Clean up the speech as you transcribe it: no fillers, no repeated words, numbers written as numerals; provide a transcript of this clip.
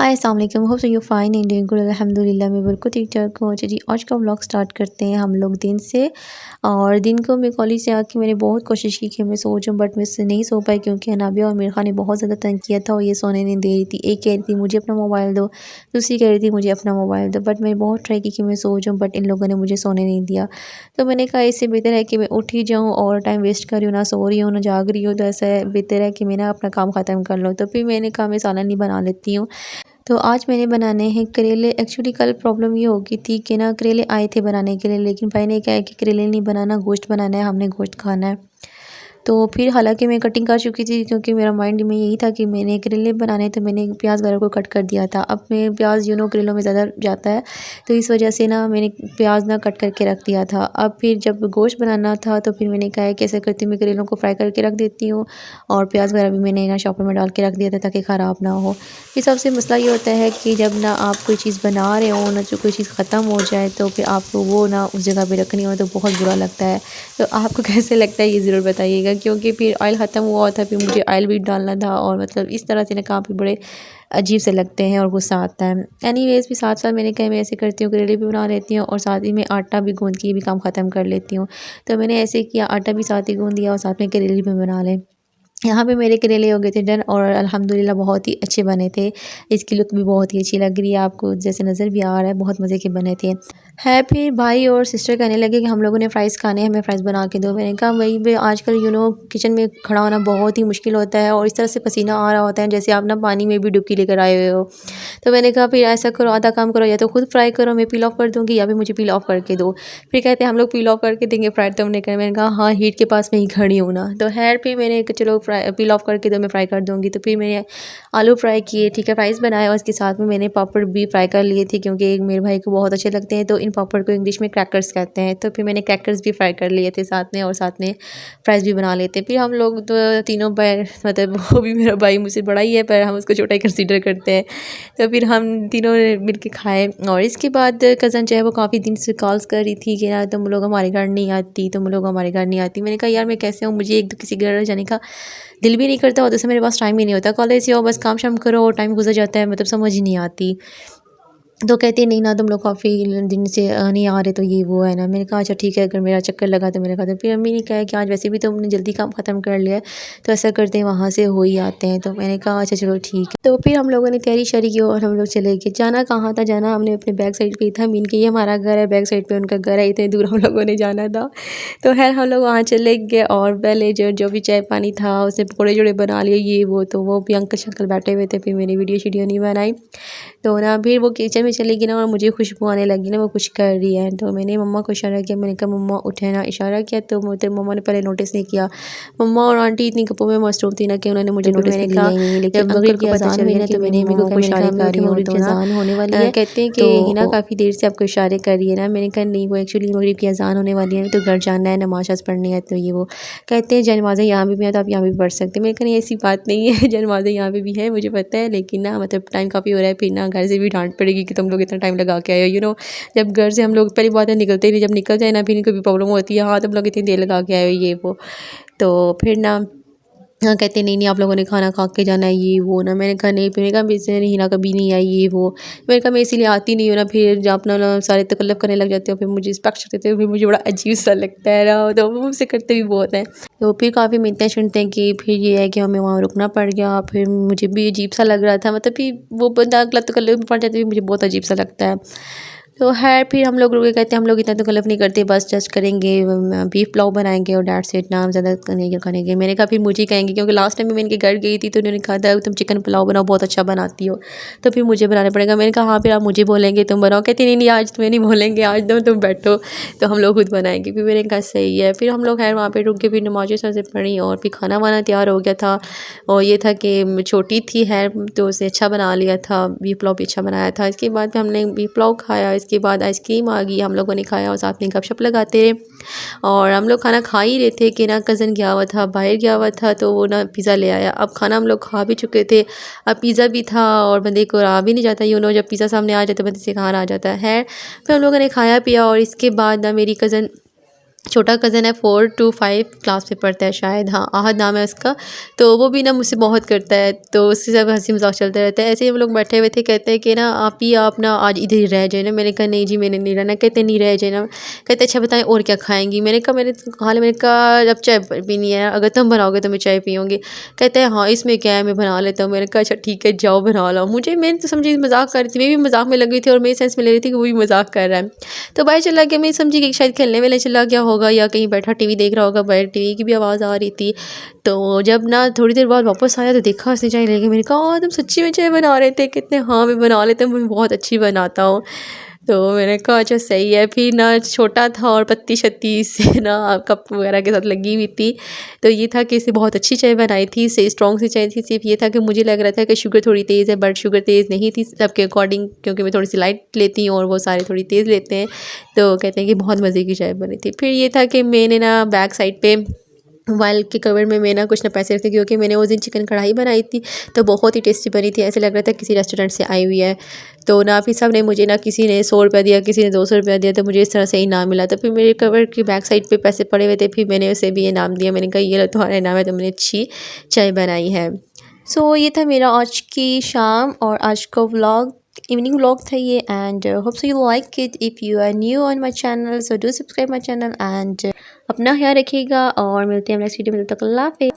हाय अस्सलाम वालेकुम। Hope so you fine and doing good. अल्हम्दुलिल्लाह मैं बिल्कुल ठीक ठाक हूँ। अच्छा जी, आज का व्लॉग स्टार्ट करते हैं हम लोग दिन से। और दिन को मैं कॉलेज से आके मैंने बहुत कोशिश की कि मैं सो जाऊँ, बट मैं से नहीं सो पाई क्योंकि अनाबिया और मिरखा ने बहुत ज़्यादा तंग किया था और ये सोने नहीं दे रही थी। एक कह रही थी मुझे अपना मोबाइल दो, दूसरी कह रही थी मुझे अपना मोबाइल दो, बट मैं बहुत ट्राई की कि मैं सो जाऊँ, बट इन लोगों ने मुझे सोने नहीं दिया। तो मैंने कहा इससे बेहतर है कि मैं उठ ही जाऊँ और टाइम वेस्ट कर रही हूँ, ना सो रही हूँ ना जाग रही हूँ, तो ऐसा बेहतर है कि मैं ना अपना काम ख़त्म कर लूँ। तो फिर मैंने कहा मैं सालन ही बना लेती हूँ। तो आज मैंने बनाने हैं करेले। एक्चुअली कल प्रॉब्लम ये हो गई थी कि ना करेले आए थे बनाने के लिए, लेकिन भाई ने कहा है कि करेले नहीं बनाना, गोश्त बनाना है, हमने गोश्त खाना है। तो फिर हालांकि मैं कटिंग कर चुकी थी क्योंकि मेरा माइंड में यही था कि मैंने करेले बनाने, तो मैंने प्याज वगैरह को कट कर दिया था। अब मैं प्याज करेलों में ज़्यादा जाता है, तो इस वजह से ना मैंने प्याज ना कट करके रख दिया था। अब फिर जब गोश्त बनाना था तो फिर मैंने कहा है कैसे करती हूँ, मैं करेलों को फ्राई करके रख देती हूँ और प्याज वगैरह भी मैंने ना शॉपर में डाल के रख दिया था ताकि ख़राब ना हो। फिर सबसे मसला ये होता है कि जब ना आप कोई चीज़ बना रहे हो ना, जो कोई चीज़ ख़त्म हो जाए तो फिर आपको वो ना उस जगह पे रखनी हो तो बहुत बुरा लगता है। तो आपको कैसे लगता है ये ज़रूर बताइएगा, क्योंकि फिर ऑयल ख़त्म हुआ था, फिर मुझे ऑयल भी डालना था और मतलब इस तरह से ना काफ़ी बड़े अजीब से लगते हैं और गुस्सा आता है। एनीवेज़ भी साथ साथ मैंने कहा मैं ऐसे करती हूँ, करेले भी बना लेती हूँ और साथ ही में आटा भी गूँध के ये भी काम ख़त्म कर लेती हूँ। तो मैंने ऐसे किया, आटा भी साथ ही गूँध दिया और साथ में करेले भी बना लें। यहाँ पे मेरे करेले हो गए थे डन और अल्हम्दुलिल्लाह बहुत ही अच्छे बने थे। इसकी लुक भी बहुत ही अच्छी लग रही है, आपको जैसे नज़र भी आ रहा है, बहुत मज़े के बने थे। है फिर भाई और सिस्टर कहने लगे कि हम लोगों ने फ़्राइज़ खाने हैं, हमें फ़्राइज़ बना के दो। मैंने कहा वही बे आजकल किचन में खड़ा होना बहुत ही मुश्किल होता है और इस तरह से पसीना आ रहा होता है जैसे आप ना पानी में भी डुबकी लेकर आए हुए हो। तो मैंने कहा फिर ऐसा करो, आधा काम करो, या तो खुद फ्राई करो, मैं पील ऑफ कर दूँगी, या फिर मुझे पील ऑफ करके दो। फिर कहते हैं हम लोग पील ऑफ करके देंगे, फ्राई तो हमने कहा। मैंने कहा हाँ, हीट के पास मैं ही खड़ी हूँ ना। तो खैर फिर मैंने कहा चलो फ्राई पील ऑफ करके दो, मैं फ्राई कर दूँगी। तो फिर मैंने आलू फ्राई किए, ठीक है, फ्राइज़ बनाए और उसके साथ में मैंने पापड़ भी फ्राई कर लिए थे क्योंकि मेरे भाई को बहुत अच्छे लगते हैं, तो इन पापड़ को इंग्लिश में क्रैकर्स कहते हैं। तो फिर मैंने क्रैकर्स भी फ्राई कर लिए थे साथ में और साथ में फ्राइज़ भी बना लिए थे। फिर हम लोग तो तीनों भाई, मतलब वो भी मेरा भाई मुझसे बड़ा ही है पर हम उसको छोटा ही कंसीडर करते हैं। तो फिर हम तीनों ने मिल के खाए और इसके बाद कज़न जो है वो काफ़ी दिन से कॉल्स कर रही थी कि यार तुम लोग हमारे घर नहीं आती, तुम लोग हमारे घर नहीं आती। मैंने कहा यार मैं कैसे हूँ, मुझे एक तो किसी घर जाने का दिल भी नहीं करता और दूसरा मेरे पास टाइम ही नहीं होता। कॉलेज से आओ बस काम शाम करो और टाइम गुजर जाता है, मतलब समझ ही नहीं आती। तो कहती है नहीं ना, तुम लोग काफ़ी दिन से नहीं आ रहे, तो ये वो है ना। मैंने कहा अच्छा ठीक है, अगर मेरा चक्कर लगा तो मेरा खाता। फिर अम्मी ने कहा कि आज वैसे भी तुमने जल्दी काम ख़त्म कर लिया है, तो ऐसा करते हैं वहाँ से हो ही आते हैं। तो मैंने कहा अच्छा चलो ठीक है। तो फिर हम लोगों ने तैयारी शरी की और हम लोग चले गए। जाना कहाँ था, जाना हमने अपने बैक साइड पे ही था। मीन के ये हमारा घर है, बैक साइड पे उनका घर है, इतनी दूर हम लोगों ने जाना था। तो खैर हम लोग वहाँ चले गए और पहले जो जो भी चाय पानी था उसने पकौड़े जोड़े बना लिए, ये वो। तो वो भी अंकल शंकल बैठे हुए थे, फिर मैंने वीडियो शीडियो नहीं बनाई। तो ना फिर वो किचन में चली गई ना और मुझे खुशबू आने लगी ना, वो कुछ कर रही है। तो मैंने मम्मा को इशारा किया, मैंने कहा मम्मा उठे ना, इशारा किया तो मुझे मम्मा ने पहले नोटिस नहीं किया। मम्मा और आंटी इतनी गप्पों में मसरूफ़ थी ना कि उन्होंने मुझे नोटिस में लिया ही नहीं। लेकिन जब अंकल मगरिब को की पता अज़ान चल हुई गया ना कि तो मैंने मैंने मम्मा को इशारे इशारा कर किया रही कि हूँ, मगरिब तो की ना अज़ान होने वाली है। कहते हैं कि तो ये ना काफ़ी देर से आपको इशारे कर रही है ना। मैंने कहा नहीं, वो एक्चुअली मगरिब की अज़ान होने वाली है तो घर जाना है, नमाज़ पढ़नी है, तो ये वो। कहते हैं जनमाज़ें यहाँ पे भी हैं तो आप यहाँ पे भी पढ़ सकते हैं। मैंने कहा नहीं ऐसी बात नहीं है, जनमाज़ें यहाँ पे भी है मुझे पता है, लेकिन ना मतलब टाइम काफ़ी हो रहा है, फिर ना घर से भी डांट पड़ेगी कि तुम लोग इतना टाइम लगा के आए हो, जब घर से हम लोग पहली बात है निकलते ही नहीं, जब निकल जाए ना फिर कोई भी प्रॉब्लम होती है, हाँ तुम लोग इतनी देर लगा के आए हो ये वो। तो फिर ना हाँ कहते नहीं नहीं आप लोगों ने खाना खा के जाना है ये वो ना। मैंने कहा नहीं, फिर मैंने कहा मुझसे नहीं ना कभी नहीं आई ये वो। मैंने कहा मैं इसीलिए आती नहीं हूँ ना, फिर जब अपना ना सारे तकल्लुफ़ करने लग जाते हो, फिर मुझे रिस्पेक्ट देते हो, फिर मुझे बड़ा अजीब सा लगता है ना। तो वो मुझसे करते भी बहुत हैं। तो फिर काफ़ी मिन्नतें सुनते हैं कि फिर ये है कि हमें वहाँ रुकना पड़ गया। फिर मुझे भी अजीब सा लग रहा था, मतलब फिर वो बंदा अगला तकल्लुफ़ में पड़ जाता है, मुझे बहुत अजीब सा लगता है। तो है फिर हम लोग रुके, कहते हैं हम लोग इतना तकल्लुफ़ नहीं करते, बस जस्ट करेंगे बीफ पुलाव बनाएंगे और दैट्स इट, ना ज़्यादा नहीं करेंगे। मैंने कहा फिर मुझे ही कहेंगे, क्योंकि लास्ट टाइम भी मैं इनके घर गई थी तो उन्होंने कहा था तुम चिकन पुलाव बनाओ, बहुत अच्छा बनाती हो, तो फिर मुझे बनाना पड़ेगा। मैंने कहा हाँ फिर आप मुझे बोलेंगे तुम बनाओ। कहती नहीं नहीं आज तुम्हें नहीं बोलेंगे, आज तुम बैठो, तो हम लोग खुद बनाएंगे। फिर मैंने कहा सही है। फिर हम लोग खैर वहाँ पर रुक के फिर नमाज़ें से पढ़ी और फिर खाना वाना तैयार हो गया था। और ये था कि छोटी थी है तो उसे अच्छा बना लिया था, बीफ पुलाव भी अच्छा बनाया था। इसके बाद फिर हमने बीफ पुलाव खाया, इसके बाद आइसक्रीम आ गई, हम लोगों ने खाया और साथ में गपशप लगाते रहे। और हम लोग खाना खा ही रहे थे कि ना कज़न गया हुआ था, बाहर गया हुआ था, तो वो ना पिज़्ज़ा ले आया। अब खाना हम लोग खा भी चुके थे, अब पिज़्ज़ा भी था और बंदे को रहा भी नहीं जाता, जब पिज़्ज़ा सामने आ जाता है बंदे से कहाँ रहा जाता है। फिर हम लोगों ने खाया पिया और इसके बाद ना मेरी कज़न छोटा कज़न है, 4 to 5 क्लास में पढ़ता है शायद, हाँ आहद नाम है उसका। तो वो भी ना मुझसे बहुत करता है, तो उससे सब हँसी मज़ाक चलता रहता है। ऐसे ही हम लोग बैठे हुए थे, कहते हैं कि ना आप ना आज इधर ही रह जाए ना। मैंने कहा नहीं जी मैंने नहीं रहना। कहते नहीं रह जाए ना। कहते अच्छा बताएं और क्या खाएंगी। मैंने तो खा लिया। मैंने कहा अब चाय पीनी है, अगर तुम बनाओगे तो मैं चाय पीऊँगी। कहते हैं हाँ इसमें क्या है, मैं बना लेता हूँ। मैंने कहा अच्छा ठीक है जाओ बना लो। मैंने तो समझी मज़ाक कर रही थी, मैं भी मज़ाक में लगी थी और मेरी सेंस में ले रही थी कि वो भी मज़ाक कर रहा है। तो भाई चला गया, मैं समझी कि शायद खेलने वेलने चला गया होगा या कहीं बैठा टीवी देख रहा होगा, बाहर टीवी की भी आवाज़ आ रही थी। तो जब ना थोड़ी देर बाद वापस आया तो देखा उसने चाय लेके। मैंने कहा तुम सच्ची में चाय बना रहे थे? कितने हाँ मैं बना लेता हूँ, मैं बहुत अच्छी बनाता हूँ। तो मैंने कहा अच्छा सही है। फिर ना छोटा था और पत्ती शत्ती से ना कप वगैरह के साथ लगी हुई थी। तो ये था कि इसने बहुत अच्छी चाय बनाई थी, से स्ट्रॉन्ग सी चाय थी। सिर्फ ये था कि मुझे लग रहा था कि शुगर थोड़ी तेज़ है, बट शुगर तेज़ नहीं थी सबके अकॉर्डिंग, क्योंकि मैं थोड़ी सी लाइट लेती हूँ और वो सारे थोड़ी तेज़ लेते हैं। तो कहते हैं कि बहुत मज़े की चाय बनी थी। फिर ये था कि मैंने ना बैक साइड पे मोबाइल के कवर में मैं ना कुछ ना पैसे रखती, क्योंकि मैंने उस दिन चिकन कढ़ाई बनाई थी तो बहुत ही टेस्टी बनी थी। ऐसे लग रहा था किसी रेस्टोरेंट से आई हुई है। तो ना फिर सब ने मुझे ना, किसी ने 100 रुपया दिया, किसी ने 200 रुपया दिया, तो मुझे इस तरह से इनाम मिला। तो फिर मेरे कवर की बैक साइड पे पैसे पड़े हुए थे, फिर मैंने उसे भी इनाम दिया। मैंने कहा ये लो तुम्हारा इनाम है, तुमने अच्छी चाय बनाई है। सो ये था मेरा आज की शाम और आज का व्लॉग, इवनिंग व्लॉग था ये। And hope so you like it. If you are new on my channel so do subscribe my channel. And अपना ख्याल रखिएगा और मिलते हैं नेक्स्ट वीडियो में। तब तक अल्लाह हाफ़िज़।